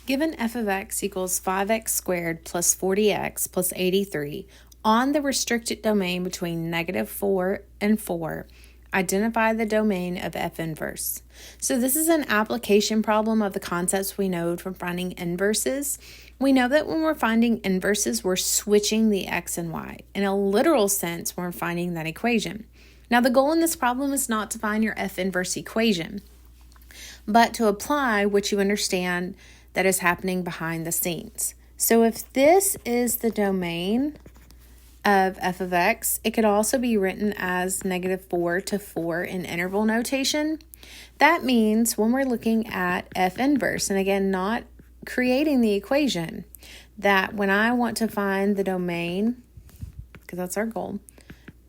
Given f of x equals 5x squared plus 40x plus 83 on the restricted domain between -4 and 4, identify the domain of f inverse. So this is an application problem of the concepts we know from finding inverses. We know that when we're finding inverses, we're switching the x and y. In a literal sense, we're finding that equation. Now, the goal in this problem is not to find your f inverse equation, but to apply what you understand that is happening behind the scenes. So if this is the domain of f of x, it could also be written as -4 to 4 in interval notation. That means when we're looking at f inverse, and again, not creating the equation, that when I want to find the domain, because that's our goal,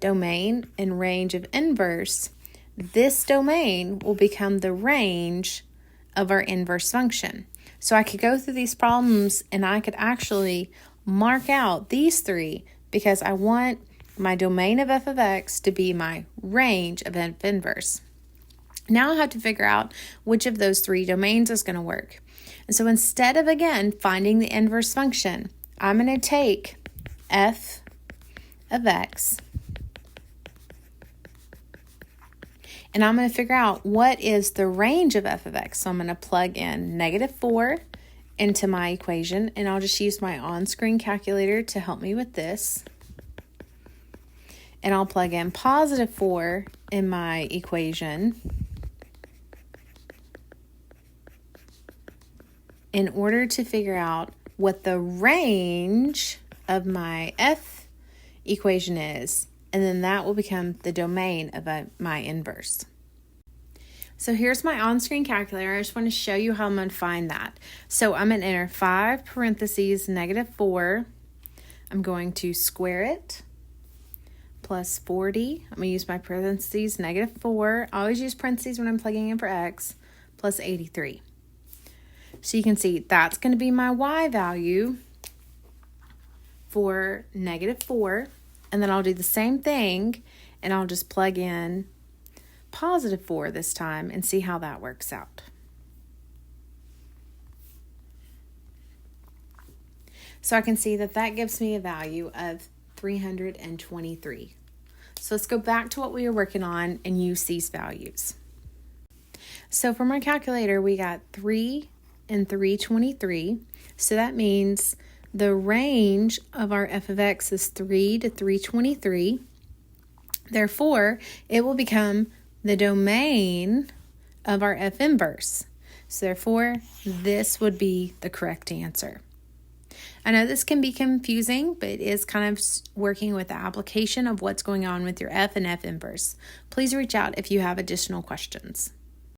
domain and range of inverse, this domain will become the range of our inverse function. So I could go through these problems and I could actually mark out these three because I want my domain of f of x to be my range of f inverse. Now I have to figure out which of those three domains is going to work. And so instead of, again, finding the inverse function, I'm going to take f of x and I'm going to figure out what is the range of f of x. So I'm going to plug in -4 into my equation, and I'll just use my on-screen calculator to help me with this. And I'll plug in +4 in my equation in order to figure out what the range of my f equation is. And then that will become the domain of my inverse. So here's my on-screen calculator. I just want to show you how I'm going to find that. So I'm going to enter 5 parentheses -4. I'm going to square it plus 40. I'm going to use my parentheses -4. I always use parentheses when I'm plugging in for x, plus 83. So you can see that's going to be my y value for -4. And then I'll do the same thing, and I'll just plug in +4 this time and see how that works out. So I can see that that gives me a value of 323. So let's go back to what we were working on and use these values. So from our calculator, we got 3 and 323. So that means the range of our f of x is 3 to 323. Therefore, it will become the domain of our f inverse. So therefore, this would be the correct answer. I know this can be confusing, but it is kind of working with the application of what's going on with your f and f inverse. Please reach out if you have additional questions.